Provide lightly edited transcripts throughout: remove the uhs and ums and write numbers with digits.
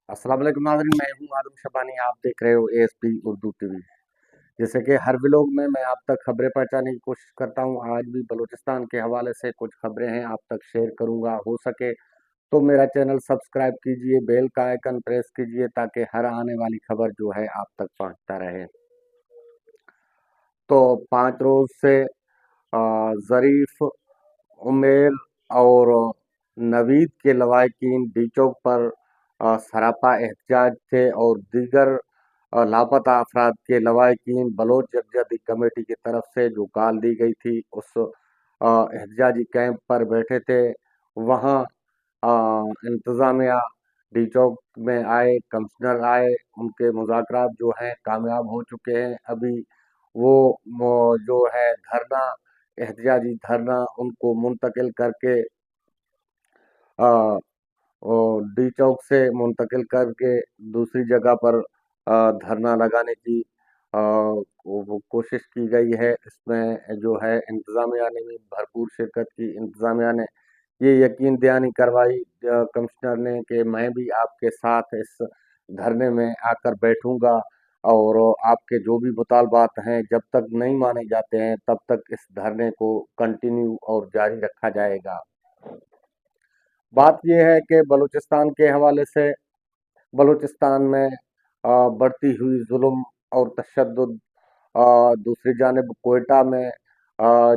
अस्सलाम वालेकुम नाज़रीन, मैं हूं आदम शबानी। आप देख रहे हो एएसपी उर्दू टीवी। जैसे कि हर व्लॉग में मैं आप तक खबरें पहुंचाने की कोशिश करता हूं, आज भी बलूचिस्तान के हवाले से कुछ खबरें हैं आप तक शेयर करूंगा। हो सके तो मेरा चैनल सब्सक्राइब कीजिए, बेल का आइकन प्रेस कीजिए ताकि हर आने वाली खबर जो है आप तक पहुंचता रहे। तो 5 रोज से ज़रीफ, उमेर और नवीद के लवाहिकीन डी चौक पर सरापा एहतजाज थे और दीगर लापता अफराद के लवाहिकीन बलोच यकजहती कमेटी की तरफ से जो कॉल दी गई थी उस एहतजाजी कैंप पर बैठे थे। वहाँ इंतज़ामिया डी चौक में आए, कमिश्नर आए, उनके मुज़ाकरात जो हैं कामयाब हो चुके हैं। अभी वो जो है धरना, एहतजाजी धरना उनको मुंतकिल करके डी चौक से मुंतकिल करके दूसरी जगह पर धरना लगाने की वो कोशिश की गई है। इसमें जो है इंतज़ामिया ने भी भरपूर शिरकत की। इंतज़ामिया ने ये यकीन दहानी करवाई कमिश्नर ने कि मैं भी आपके साथ इस धरने में आकर बैठूंगा और आपके जो भी मुतालबात हैं जब तक नहीं माने जाते हैं तब तक इस धरने को कंटिन्यू और जारी रखा जाएगा। बात यह है कि बलूचिस्तान के हवाले से बलूचिस्तान में बढ़ती हुई जुल्म और तशद्दुद, दूसरी जानिब कोयटा में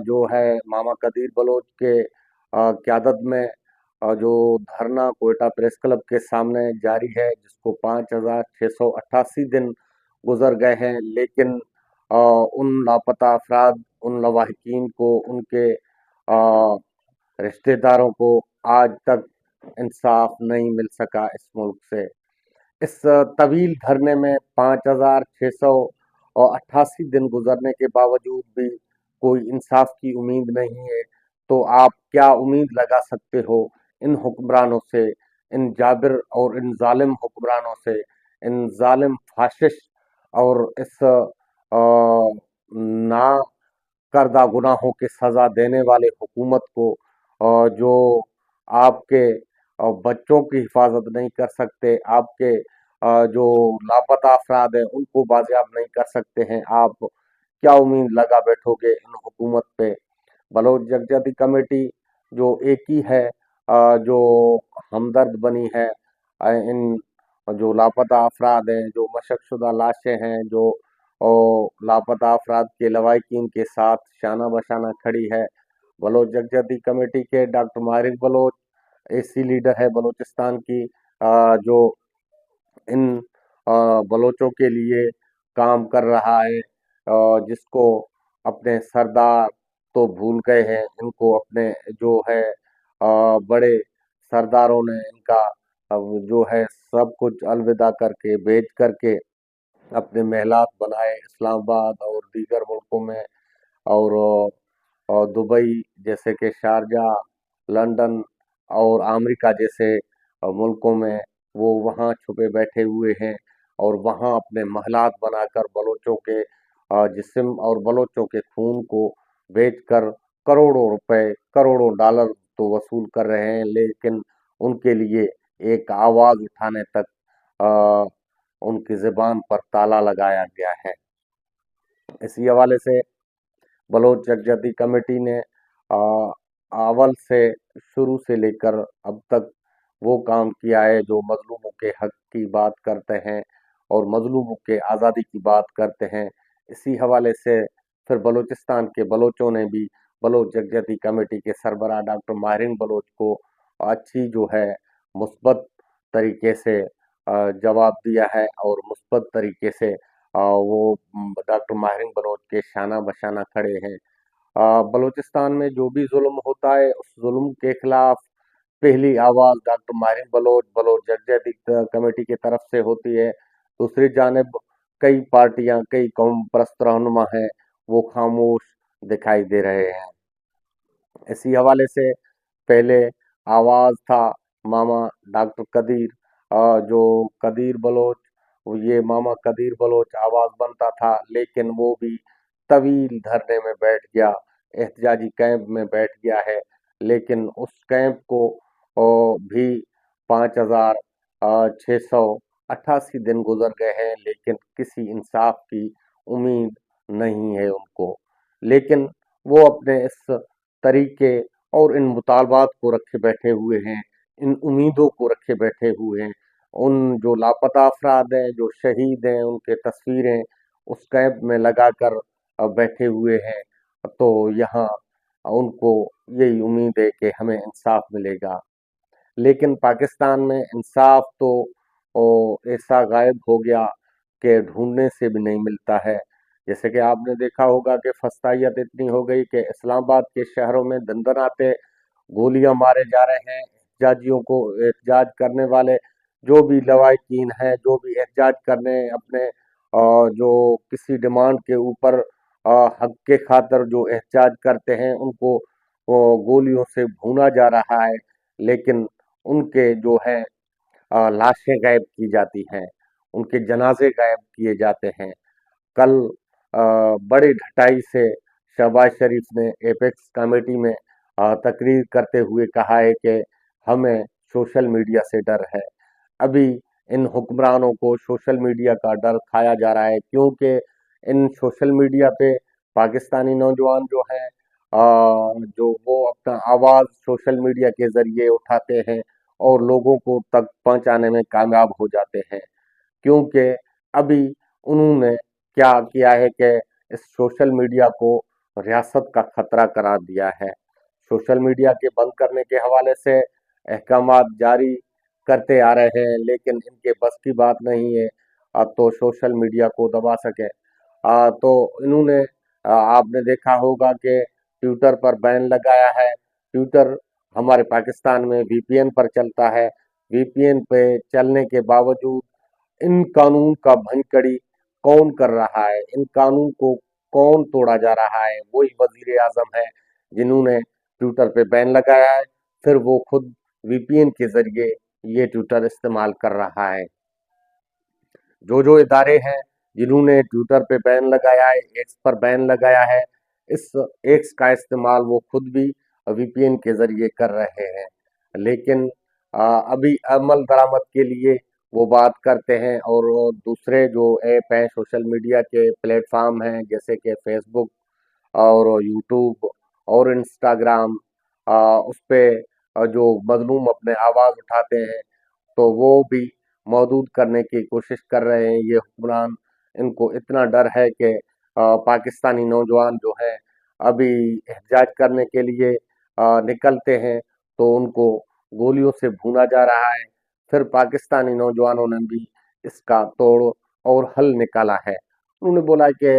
जो है मामा कदीर बलोच के क़यादत में जो धरना कोयटा प्रेस क्लब के सामने जारी है, जिसको 5,688 दिन गुजर गए हैं, लेकिन उन लापता अफराद, उन लवाहिकीन को, उनके रिश्तेदारों को आज तक इंसाफ नहीं मिल सका इस मुल्क से। इस तवील धरने में 5,688 दिन गुजरने के बावजूद भी कोई इंसाफ की उम्मीद नहीं है। तो आप क्या उम्मीद लगा सकते हो इन हुक्मरानों से, इन जाबिर और इन जालिम हुक्मरानों से, इन जालिम फाशिश और इस ना करदा गुनाहों की सजा देने वाले हुकूमत को, जो आपके बच्चों की हिफाजत नहीं कर सकते, आपके जो लापता अफराद हैं उनको बाजियाब नहीं कर सकते हैं। आप क्या उम्मीद लगा बैठोगे इन हुकूमत पे? बलोच यकजहती कमेटी जो एक ही है, जो हमदर्द बनी है इन जो लापता अफराद हैं, जो मशकशुदा लाशें हैं, जो लापता अफराद के लवाहिकीन के साथ शाना बशाना खड़ी है। बलोच यकजहती कमेटी के डॉक्टर मारिक बलोच एसी लीडर है बलूचिस्तान की, जो इन बलोचों के लिए काम कर रहा है, जिसको अपने सरदार तो भूल गए हैं, इनको अपने जो है बड़े सरदारों ने इनका जो है सब कुछ अलविदा करके बेच करके अपने महलात बनाए इस्लामाबाद और दीगर मुल्कों में, और दुबई जैसे कि शारजा, लंदन और अमेरिका जैसे मुल्कों में वो वहाँ छुपे बैठे हुए हैं और वहाँ अपने महलात बनाकर बलोचों के जिस्म और बलोचों के खून को बेचकर करोड़ों रुपए, करोड़ों डॉलर तो वसूल कर रहे हैं, लेकिन उनके लिए एक आवाज़ उठाने तक अ, उनकी ज़ुबान पर ताला लगाया गया है। इसी हवाले से बलोच यकजहती कमेटी ने अव्वल से शुरू से लेकर अब तक वो काम किया है जो मजलूमों के हक की बात करते हैं और मजलूमों के आज़ादी की बात करते हैं। इसी हवाले से फिर बलूचिस्तान के बलोचों ने भी बलोच यकजहती कमेटी के सरबराह डॉक्टर माहिरीन बलोच को अच्छी जो है मुस्बत तरीके से जवाब दिया है और मुस्बत तरीके से वो डॉक्टर माहिरीन बलोच के शाना बशाना खड़े हैं। बलूचिस्तान में जो भी जुल्म होता है उस जुल्म के खिलाफ पहली आवाज़ डॉक्टर माहिरीन बलोच, बलोच यकजहती कमेटी की तरफ से होती है। दूसरी जानिब कई पार्टियां, कई कौम परस्त रहनुमा हैं, वो खामोश दिखाई दे रहे हैं। इसी हवाले से पहले आवाज़ था मामा डॉक्टर कदीर, जो कदीर बलोच, ये मामा कदीर बलोच आवाज़ बनता था, लेकिन वो भी तवील धरने में बैठ गया, एहतजाजी कैंप में बैठ गया है। लेकिन उस कैंप को भी 5,000 688 दिन गुजर गए हैं, लेकिन किसी इंसाफ की उम्मीद नहीं है उनको। लेकिन वो अपने इस तरीके और इन मुतालबात को रखे बैठे हुए हैं, इन उम्मीदों को रखे बैठे हुए हैं। उन जो लापता अफराद हैं, जो शहीद हैं, उनके तस्वीरें उस कैंप में लगाकर बैठे हुए हैं। तो यहाँ उनको यही उम्मीद है कि हमें इंसाफ मिलेगा। लेकिन पाकिस्तान में इंसाफ तो ऐसा गायब हो गया कि ढूंढने से भी नहीं मिलता है। जैसे कि आपने देखा होगा कि फस्तायत इतनी हो गई कि इस्लामाबाद के शहरों में दंदनाते गोलियां मारे जा रहे हैं एहतजाजियों को। एहतजाज करने वाले जो भी लवाहिकीन हैं, जो भी एहतजाज करने अपने जो किसी डिमांड के ऊपर हक के खातिर जो एहतजाज करते हैं, उनको गोलियों से भूना जा रहा है। लेकिन उनके जो है लाशें गायब की जाती हैं, उनके जनाजे गायब किए जाते हैं। कल बड़ी ढटाई से शहबाज शरीफ ने एपेक्स कमेटी में तकरीर करते हुए कहा है कि हमें सोशल मीडिया से डर है। अभी इन हुक्मरानों को सोशल मीडिया का डर खाया जा रहा है, क्योंकि इन सोशल मीडिया पे पाकिस्तानी नौजवान जो हैं जो वो अपना आवाज़ सोशल मीडिया के ज़रिए उठाते हैं और लोगों को तक पहुंचाने में कामयाब हो जाते हैं। क्योंकि अभी उन्होंने क्या किया है कि इस सोशल मीडिया को रियासत का खतरा करार दिया है। सोशल मीडिया के बंद करने के हवाले से अहकामात जारी करते आ रहे हैं, लेकिन इनके बस की बात नहीं है अब तो सोशल मीडिया को दबा सके। तो इन्होंने आपने देखा होगा कि ट्विटर पर बैन लगाया है। ट्विटर हमारे पाकिस्तान में वीपीएन पर चलता है। वीपीएन पे चलने के बावजूद इन कानून का भंग कड़ी कौन कर रहा है, इन कानून को कौन तोड़ा जा रहा है? वही वजीर आजम है जिन्होंने ट्विटर पे बैन लगाया है, फिर वो खुद वीपीएन के जरिए ये ट्विटर इस्तेमाल कर रहा है। जो इदारे हैं जिन्होंने ट्विटर पे बैन लगाया है, एक्स पर बैन लगाया है, इस एक्स का इस्तेमाल वो खुद भी वीपीएन के जरिए कर रहे हैं। लेकिन अभी अमल दरामद के लिए वो बात करते हैं, और दूसरे जो ऐप हैं सोशल मीडिया के प्लेटफॉर्म हैं जैसे कि फेसबुक और यूट्यूब और इंस्टाग्राम, उस पे जो मजलूम अपने आवाज़ उठाते हैं तो वो भी मौजूद करने की कोशिश कर रहे हैं ये हुक्मरान। इनको इतना डर है कि पाकिस्तानी नौजवान जो हैं अभी एहतजाज करने के लिए निकलते हैं तो उनको गोलियों से भूना जा रहा है। फिर पाकिस्तानी नौजवानों ने भी इसका तोड़ और हल निकाला है। उन्होंने बोला कि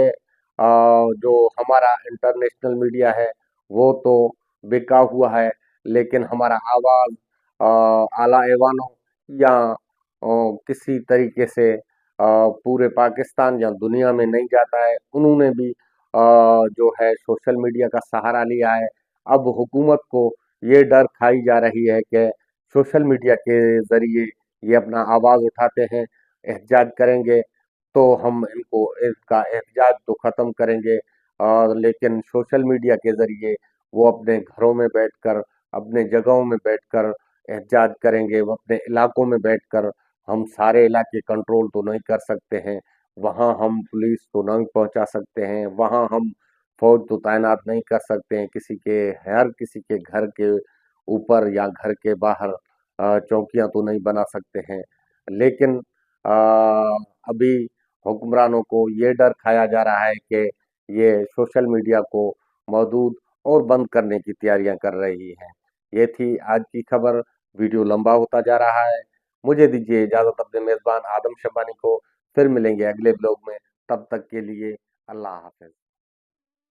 जो हमारा इंटरनेशनल मीडिया है वो तो बिका हुआ है, लेकिन हमारा आवाज़ आला ऐवानों या किसी तरीके से पूरे पाकिस्तान या दुनिया में नहीं जाता है। उन्होंने भी जो है सोशल मीडिया का सहारा लिया है। अब हुकूमत को ये डर खाई जा रही है कि सोशल मीडिया के ज़रिए ये अपना आवाज़ उठाते हैं, एहतजाज करेंगे तो हम इनको इसका एहतजाज तो ख़त्म करेंगे, और लेकिन सोशल मीडिया के ज़रिए वो अपने घरों में बैठकर, अपने जगहों में बैठकर एहतजाज करेंगे। वो अपने इलाकों में बैठकर, हम सारे इलाके कंट्रोल तो नहीं कर सकते हैं, वहाँ हम पुलिस तो नहीं पहुँचा सकते हैं, वहाँ हम फौज तो तैनात नहीं कर सकते हैं, किसी के हर किसी के घर के ऊपर या घर के बाहर चौकियाँ तो नहीं बना सकते हैं। लेकिन अ, अभी हुक्मरानों को ये डर खाया जा रहा है कि ये सोशल मीडिया को मौजूद और बंद करने की तैयारियां कर रही है। ये थी आज की खबर। वीडियो लंबा होता जा रहा है। मुझे दीजिए इजाजत अपने मेजबान आदम शबानी को। फिर मिलेंगे अगले ब्लॉग में। तब तक के लिए अल्लाह हाफिज।